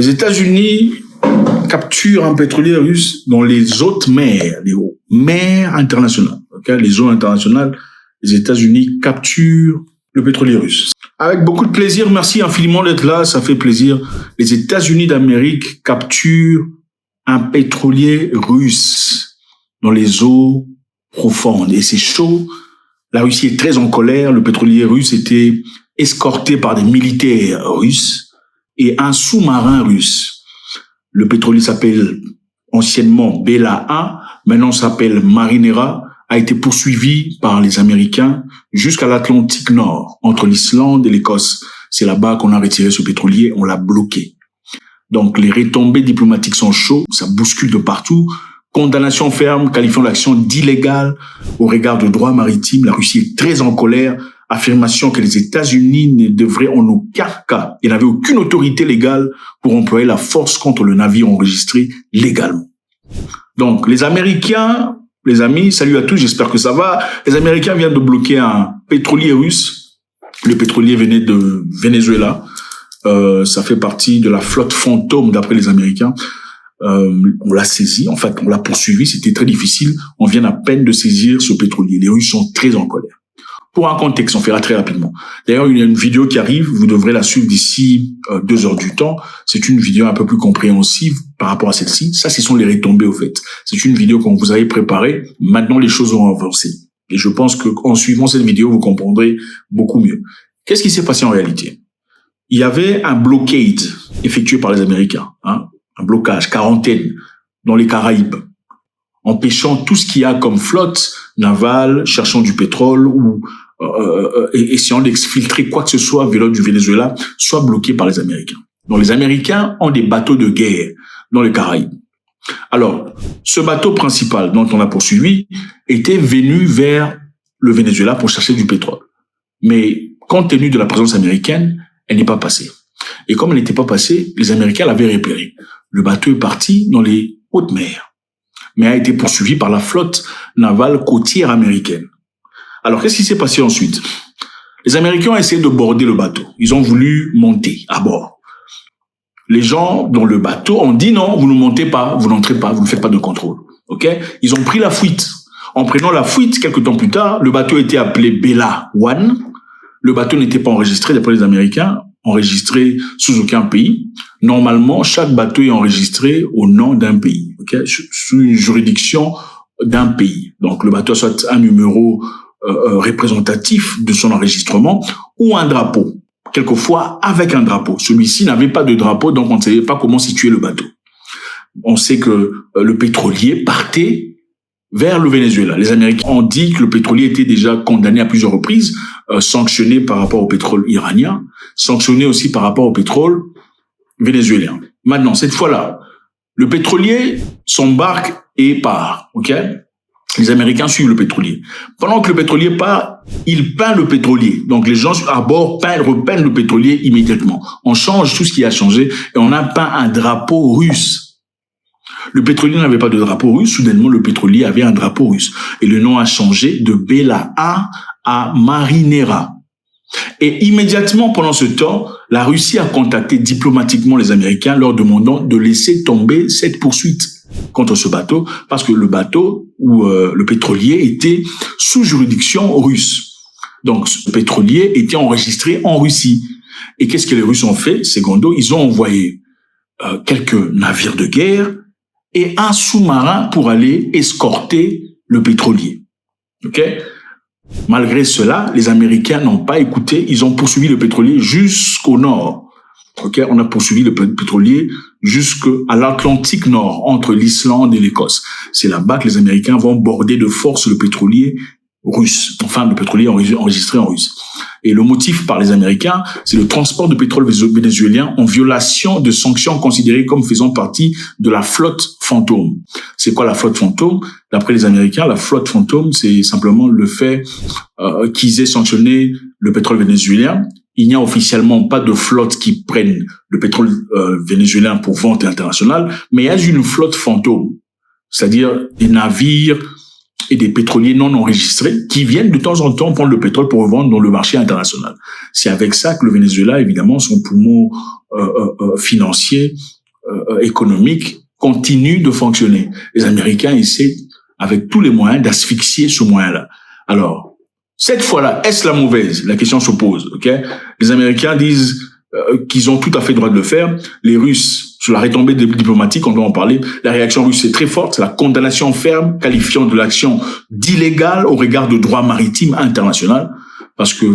Les États-Unis capturent un pétrolier russe dans les hautes mers, les mers internationales. Okay? Les eaux internationales, les États-Unis capturent le pétrolier russe. Avec beaucoup de plaisir, merci infiniment d'être là, ça fait plaisir. Les États-Unis d'Amérique capturent un pétrolier russe dans les eaux profondes. Et c'est chaud. La Russie est très en colère. Le pétrolier russe était escorté par des militaires russes et un sous-marin russe. Le pétrolier s'appelle anciennement Bella 1, maintenant s'appelle Marinera, a été poursuivi par les Américains jusqu'à l'Atlantique Nord, entre l'Islande et l'Écosse. C'est là-bas qu'on a retiré ce pétrolier, on l'a bloqué. Donc les retombées diplomatiques sont chaudes, ça bouscule de partout. Condamnation ferme, qualifiant l'action d'illégale au regard du droit maritime. La Russie est très en colère. Affirmation que les États-Unis ne devraient en aucun cas, ils n'avaient aucune autorité légale pour employer la force contre le navire enregistré légalement. Donc les Américains, les amis, salut à tous, j'espère que ça va. Les Américains viennent de bloquer un pétrolier russe. Le pétrolier venait de Venezuela. Ça fait partie de la flotte fantôme d'après les Américains. On l'a saisi, en fait, on l'a poursuivi, c'était très difficile. On vient à peine de saisir ce pétrolier. Les Russes sont très en colère. Pour un contexte, on fera très rapidement. D'ailleurs, il y a une vidéo qui arrive, vous devrez la suivre d'ici 2 heures du temps. C'est une vidéo un peu plus compréhensive par rapport à celle-ci. Ça, ce sont les retombées, au fait. C'est une vidéo qu'on vous avait préparée. Maintenant, les choses ont avancé. Et je pense qu'en suivant cette vidéo, vous comprendrez beaucoup mieux. Qu'est-ce qui s'est passé en réalité? Il y avait un blockade effectué par les Américains, hein, un blocage, quarantaine, dans les Caraïbes, empêchant tout ce qu'il y a comme flotte navale, cherchant du pétrole ou essayant d'exfiltrer quoi que ce soit venant du Venezuela, soit bloqué par les Américains. Donc les Américains ont des bateaux de guerre dans les Caraïbes. Alors, ce bateau principal dont on a poursuivi était venu vers le Venezuela pour chercher du pétrole. Mais compte tenu de la présence américaine, elle n'est pas passée. Et comme elle n'était pas passée, les Américains l'avaient repéré. Le bateau est parti dans les hautes mers, mais a été poursuivi par la flotte navale côtière américaine. Alors, qu'est-ce qui s'est passé ensuite? Les Américains ont essayé de border le bateau. Ils ont voulu monter à bord. Les gens dans le bateau ont dit non, vous ne montez pas, vous n'entrez pas, vous ne faites pas de contrôle. Ok? Ils ont pris la fuite. En prenant la fuite, quelques temps plus tard, le bateau était appelé Bella 1. Le bateau n'était pas enregistré d'après les Américains, enregistré sous aucun pays. Normalement, chaque bateau est enregistré au nom d'un pays, ok, sous une juridiction d'un pays. Donc, le bateau a soit un numéro représentatif de son enregistrement ou un drapeau. Quelquefois, avec un drapeau. Celui-ci n'avait pas de drapeau, donc on ne savait pas comment situer le bateau. On sait que le pétrolier partait vers le Venezuela. Les Américains ont dit que le pétrolier était déjà condamné à plusieurs reprises, sanctionné par rapport au pétrole iranien, sanctionné aussi par rapport au pétrole vénézuélien. Maintenant, cette fois-là, le pétrolier s'embarque et part, ok? Les Américains suivent le pétrolier. Pendant que le pétrolier part, il peint le pétrolier. Donc, les gens à bord repeignent le pétrolier immédiatement. On change tout ce qui a changé et on a peint un drapeau russe. Le pétrolier n'avait pas de drapeau russe. Soudainement, le pétrolier avait un drapeau russe. Et le nom a changé de Bella 1 à Marinera. Et immédiatement, pendant ce temps, la Russie a contacté diplomatiquement les Américains leur demandant de laisser tomber cette poursuite contre ce bateau parce que le bateau ou le pétrolier était sous juridiction russe. Donc, ce pétrolier était enregistré en Russie. Et qu'est-ce que les Russes ont fait? Secondo, ils ont envoyé quelques navires de guerre et un sous-marin pour aller escorter le pétrolier. Ok? Malgré cela, les Américains n'ont pas écouté. Ils ont poursuivi le pétrolier jusqu'au nord. Ok, on a poursuivi le pétrolier jusqu'à l'Atlantique Nord, entre l'Islande et l'Écosse. C'est là-bas que les Américains vont border de force le pétrolier russe, enfin le pétrolier enregistré en russe. Et le motif par les Américains, c'est le transport de pétrole vénézuélien en violation de sanctions considérées comme faisant partie de la flotte fantôme. C'est quoi la flotte fantôme? D'après les Américains, la flotte fantôme, c'est simplement le fait qu'ils aient sanctionné le pétrole vénézuélien. Il n'y a officiellement pas de flotte qui prenne le pétrole vénézuélien pour vente internationale, mais il y a une flotte fantôme, c'est-à-dire des navires et des pétroliers non enregistrés qui viennent de temps en temps prendre le pétrole pour revendre dans le marché international. C'est avec ça que le Venezuela, évidemment, son poumon financier, économique, continue de fonctionner. Les Américains essaient, avec tous les moyens, d'asphyxier ce moyen-là. Alors, cette fois-là, est-ce la mauvaise? La question se pose. Ok? Les Américains disent qu'ils ont tout à fait le droit de le faire. Les Russes, sur la retombée diplomatique, on doit en parler, la réaction russe est très forte, c'est la condamnation ferme, qualifiant de l'action d'illégale au regard du droit maritime international, parce que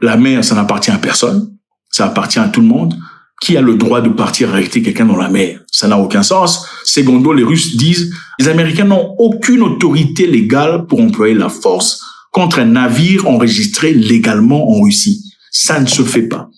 la mer, ça n'appartient à personne, ça appartient à tout le monde. Qui a le droit de partir arrêter quelqu'un dans la mer? Ça n'a aucun sens. Secondo, les Russes disent, les Américains n'ont aucune autorité légale pour employer la force contre un navire enregistré légalement en Russie. Ça ne se fait pas.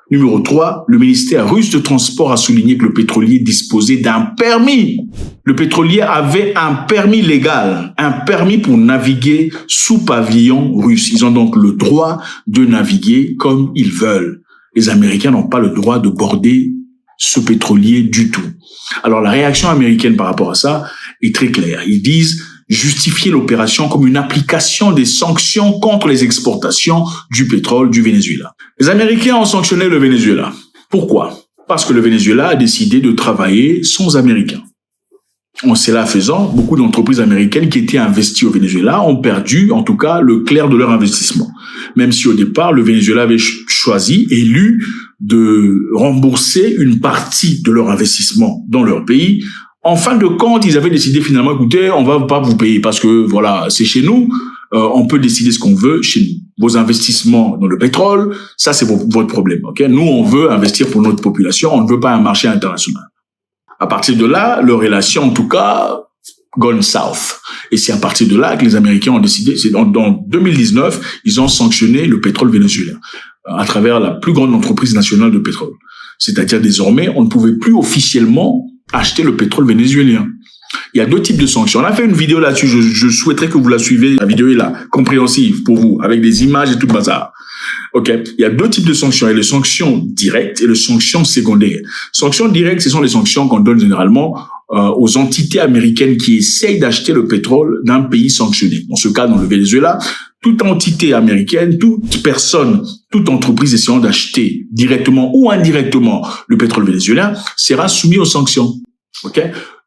Numéro 3, le ministère russe de transport a souligné que le pétrolier disposait d'un permis. Le pétrolier avait un permis légal, un permis pour naviguer sous pavillon russe. Ils ont donc le droit de naviguer comme ils veulent. Les Américains n'ont pas le droit de border ce pétrolier du tout. Alors la réaction américaine par rapport à ça est très claire. Ils disent justifier l'opération comme une application des sanctions contre les exportations du pétrole du Venezuela. Les Américains ont sanctionné le Venezuela. Pourquoi? Parce que le Venezuela a décidé de travailler sans Américains. En cela faisant, beaucoup d'entreprises américaines qui étaient investies au Venezuela ont perdu, en tout cas, le clair de leur investissement. Même si au départ, le Venezuela avait choisi, élu, de rembourser une partie de leur investissement dans leur pays. En fin de compte, ils avaient décidé finalement, écoutez, on va pas vous payer parce que voilà, c'est chez nous, on peut décider ce qu'on veut chez nous. Vos investissements dans le pétrole, ça c'est votre problème. Ok? Nous, on veut investir pour notre population, on ne veut pas un marché international. À partir de là, leur relation, en tout cas, gone south. Et c'est à partir de là que les Américains ont décidé, c'est dans 2019, ils ont sanctionné le pétrole vénézuélien à travers la plus grande entreprise nationale de pétrole. C'est-à-dire désormais, on ne pouvait plus officiellement acheter le pétrole vénézuélien. Il y a deux types de sanctions. On a fait une vidéo là-dessus, je souhaiterais que vous la suivez. La vidéo est là, compréhensive pour vous, avec des images et tout le bazar. Ok, il y a deux types de sanctions. Il y a les sanctions directes et les sanctions secondaires. Sanctions directes, ce sont les sanctions qu'on donne généralement aux entités américaines qui essayent d'acheter le pétrole d'un pays sanctionné. Dans ce cas, dans le Venezuela, toute entité américaine, toute personne, toute entreprise essayant d'acheter directement ou indirectement le pétrole vénézuélien sera soumise aux sanctions. Ok,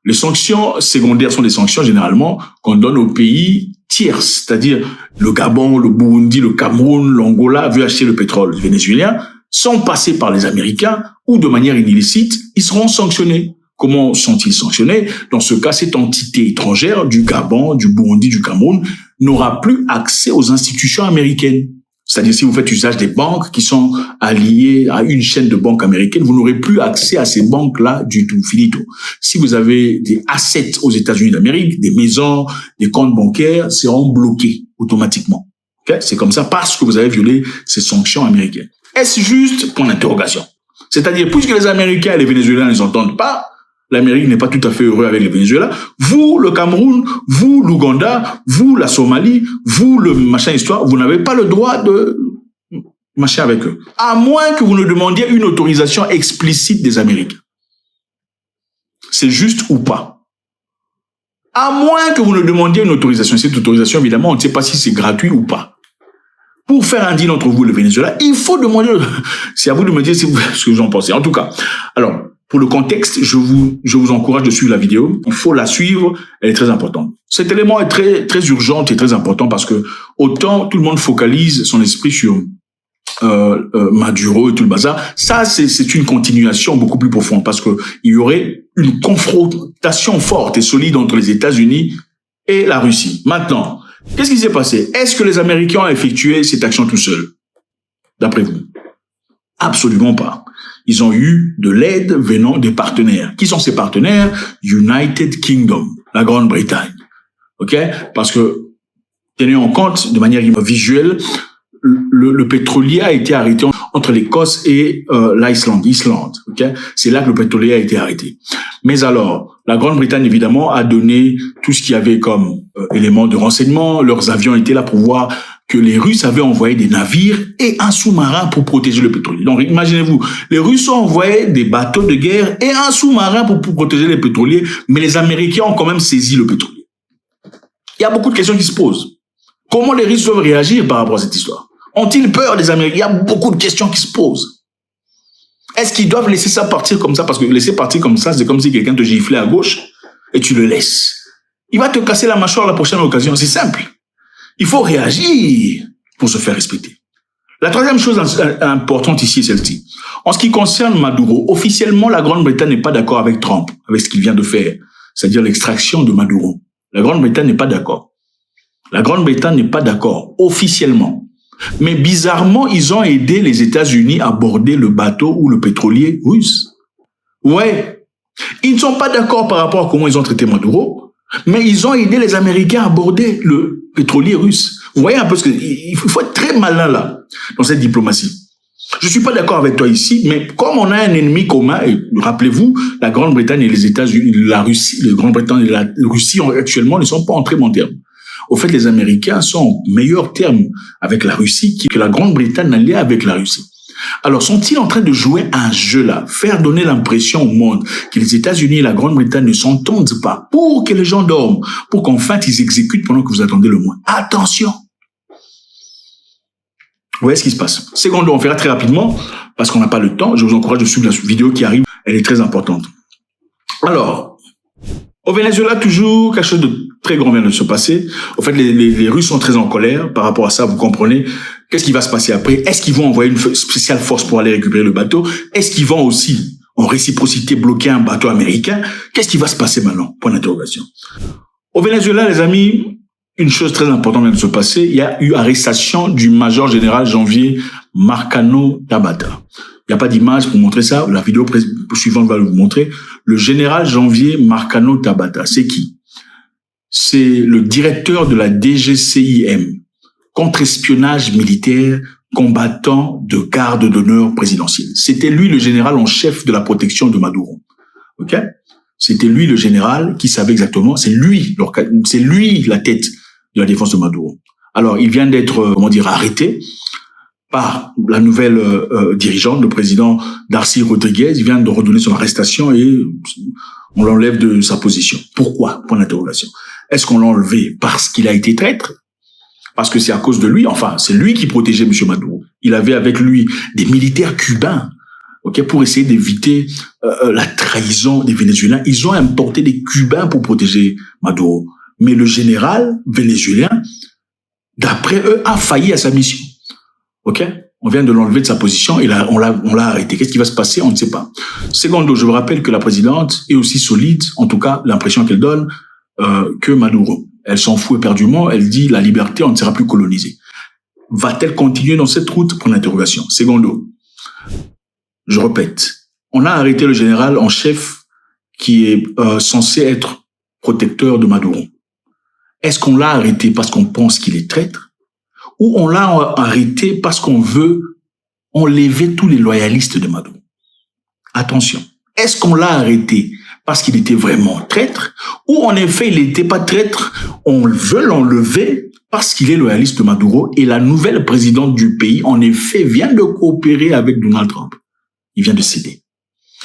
les sanctions secondaires sont des sanctions généralement qu'on donne aux pays tiers, c'est-à-dire le Gabon, le Burundi, le Cameroun, l'Angola veut acheter le pétrole vénézuélien, sans passer par les Américains ou de manière illicite, ils seront sanctionnés. Comment sont-ils sanctionnés? Dans ce cas, cette entité étrangère du Gabon, du Burundi, du Cameroun n'aura plus accès aux institutions américaines. C'est-à-dire, si vous faites usage des banques qui sont alliées à une chaîne de banques américaines, vous n'aurez plus accès à ces banques-là du tout, finito. Si vous avez des assets aux États-Unis d'Amérique, des maisons, des comptes bancaires, seront bloqués automatiquement. Okay? C'est comme ça parce que vous avez violé ces sanctions américaines. Est-ce juste? Point d'interrogation. C'est-à-dire, puisque les Américains et les Vénézuéliens ne s'entendent pas, l'Amérique n'est pas tout à fait heureux avec le Venezuela. Vous, le Cameroun, vous, l'Ouganda, vous, la Somalie, vous, le machin histoire, vous n'avez pas le droit de machin avec eux. À moins que vous ne demandiez une autorisation explicite des Américains. C'est juste ou pas. À moins que vous ne demandiez une autorisation. Cette autorisation, évidemment, on ne sait pas si c'est gratuit ou pas. Pour faire un deal entre vous et le Venezuela, il faut demander, c'est à vous de me dire ce que vous en pensez. En tout cas, alors, pour le contexte, je vous encourage de suivre la vidéo. Il faut la suivre, elle est très importante. Cet élément est très, très urgent et très important parce que autant tout le monde focalise son esprit sur Maduro et tout le bazar, ça c'est une continuation beaucoup plus profonde parce que il y aurait une confrontation forte et solide entre les États-Unis et la Russie. Maintenant, qu'est-ce qui s'est passé? Est-ce que les Américains ont effectué cette action tout seuls? D'après vous? Absolument pas. Ils ont eu de l'aide venant des partenaires. Qui sont ces partenaires? United Kingdom, la Grande-Bretagne. Ok? Parce que, tenez en compte de manière visuelle, le pétrolier a été arrêté entre l'Écosse et l'Islande. Ok? C'est là que le pétrolier a été arrêté. Mais alors, la Grande-Bretagne, évidemment, a donné tout ce qu'il y avait comme éléments de renseignement. Leurs avions étaient là pour voir que les Russes avaient envoyé des navires et un sous-marin pour protéger le pétrolier. Donc, imaginez-vous, les Russes ont envoyé des bateaux de guerre et un sous-marin pour protéger les pétroliers, mais les Américains ont quand même saisi le pétrolier. Il y a beaucoup de questions qui se posent. Comment les Russes doivent réagir par rapport à cette histoire? Ont-ils peur des Américains? Il y a beaucoup de questions qui se posent. Est-ce qu'ils doivent laisser ça partir comme ça? Parce que laisser partir comme ça, c'est comme si quelqu'un te giflait à gauche et tu le laisses. Il va te casser la mâchoire à la prochaine occasion. C'est simple. Il faut réagir pour se faire respecter. La troisième chose importante ici est celle-ci. En ce qui concerne Maduro, officiellement, la Grande-Bretagne n'est pas d'accord avec Trump, avec ce qu'il vient de faire, c'est-à-dire l'extraction de Maduro. La Grande-Bretagne n'est pas d'accord. La Grande-Bretagne n'est pas d'accord, officiellement. Mais bizarrement, ils ont aidé les États-Unis à aborder le bateau ou le pétrolier russe. Ouais. Ils ne sont pas d'accord par rapport à comment ils ont traité Maduro, mais ils ont aidé les Américains à aborder le pétrolier russe. Vous voyez un peu il faut être très malin là, dans cette diplomatie. Je suis pas d'accord avec toi ici, mais comme on a un ennemi commun, et rappelez-vous, la Grande-Bretagne et les États-Unis, la Russie, la Grande-Bretagne et la Russie actuellement ne sont pas en très bons termes. Au fait, les Américains sont en meilleurs termes avec la Russie que la Grande-Bretagne n'allait avec la Russie. Alors, sont-ils en train de jouer un jeu là, faire donner l'impression au monde que les États-Unis et la Grande-Bretagne ne s'entendent pas pour que les gens dorment, pour qu'en fait ils exécutent pendant que vous attendez le moins? Attention! Vous voyez ce qui se passe. Secondo, on fera très rapidement, parce qu'on n'a pas le temps. Je vous encourage de suivre la vidéo qui arrive. Elle est très importante. Alors, au Venezuela, toujours, quelque chose de très grand vient de se passer. Au fait, les Russes sont très en colère par rapport à ça, vous comprenez. Qu'est-ce qui va se passer après? Est-ce qu'ils vont envoyer une spéciale force pour aller récupérer le bateau? Est-ce qu'ils vont aussi, en réciprocité, bloquer un bateau américain? Qu'est-ce qui va se passer maintenant? Point d'interrogation. Au Venezuela, les amis, une chose très importante vient de se passer. Il y a eu arrestation du major général Janvier Marcano Tabata. Il n'y a pas d'image pour montrer ça. La vidéo suivante va vous montrer. Le général Janvier Marcano Tabata, c'est qui? C'est le directeur de la DGCIM, contre-espionnage militaire, combattant de garde d'honneur présidentielle. C'était lui le général en chef de la protection de Maduro. Ok? C'était lui le général qui savait exactement, c'est lui la tête de la défense de Maduro. Alors, il vient d'être, arrêté par la nouvelle dirigeante, le président Darcy Rodriguez. Il vient de redonner son arrestation et on l'enlève de sa position. Pourquoi? Point d'interrogation. Est-ce qu'on l'a enlevé parce qu'il a été traître? Parce que c'est à cause de lui, enfin, c'est lui qui protégeait M. Maduro. Il avait avec lui des militaires cubains, ok, pour essayer d'éviter la trahison des Vénézuéliens. Ils ont importé des Cubains pour protéger Maduro. Mais le général vénézuélien, d'après eux, a failli à sa mission. Ok? On vient de l'enlever de sa position et là, on l'a arrêté. Qu'est-ce qui va se passer? On ne sait pas. Secondo, je vous rappelle que la présidente est aussi solide, en tout cas, l'impression qu'elle donne, que Maduro. Elle s'en fout éperdument, elle dit la liberté, on ne sera plus colonisé. Va-t-elle continuer dans cette route? Pour l'interrogation. Secondo, je répète, on a arrêté le général en chef qui est censé être protecteur de Maduro. Est-ce qu'on l'a arrêté parce qu'on pense qu'il est traître? Ou on l'a arrêté parce qu'on veut enlever tous les loyalistes de Maduro? Attention. Est-ce qu'on l'a arrêté parce qu'il était vraiment traître? Ou en effet, il n'était pas traître, on veut l'enlever parce qu'il est loyaliste de Maduro et la nouvelle présidente du pays, en effet, vient de coopérer avec Donald Trump. Il vient de céder.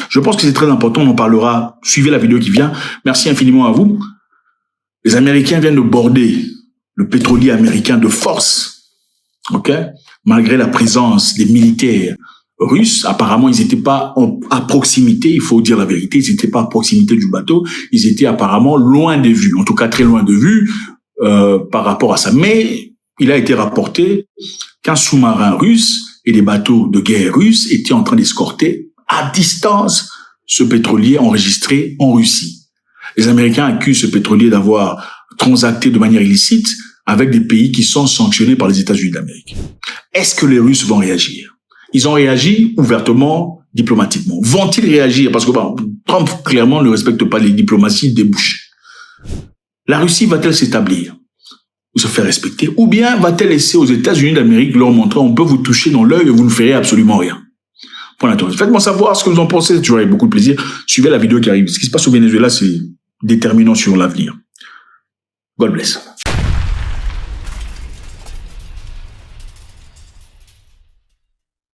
Je pense que c'est très important, on en parlera. Suivez la vidéo qui vient. Merci infiniment à vous. Les Américains viennent de border le pétrolier américain de force, ok? Malgré la présence des militaires russes. Apparemment, ils n'étaient pas à proximité, il faut dire la vérité, ils n'étaient pas à proximité du bateau, ils étaient apparemment loin de vue, en tout cas très loin de vue par rapport à ça. Mais il a été rapporté qu'un sous-marin russe et des bateaux de guerre russes étaient en train d'escorter à distance ce pétrolier enregistré en Russie. Les Américains accusent ce pétrolier d'avoir transacté de manière illicite avec des pays qui sont sanctionnés par les États-Unis d'Amérique. Est-ce que les Russes vont réagir? Ils ont réagi ouvertement, diplomatiquement. Vont-ils réagir? Parce que Trump, clairement, ne respecte pas les diplomaties des bouches. La Russie va-t-elle s'établir ou se faire respecter? Ou bien va-t-elle laisser aux États-Unis d'Amérique leur montrer on peut vous toucher dans l'œil et vous ne ferez absolument rien? Pour l'instant. Faites-moi savoir ce que vous en pensez. C'est toujours avec beaucoup de plaisir. Suivez la vidéo qui arrive. Ce qui se passe au Venezuela, c'est déterminant sur l'avenir. God bless.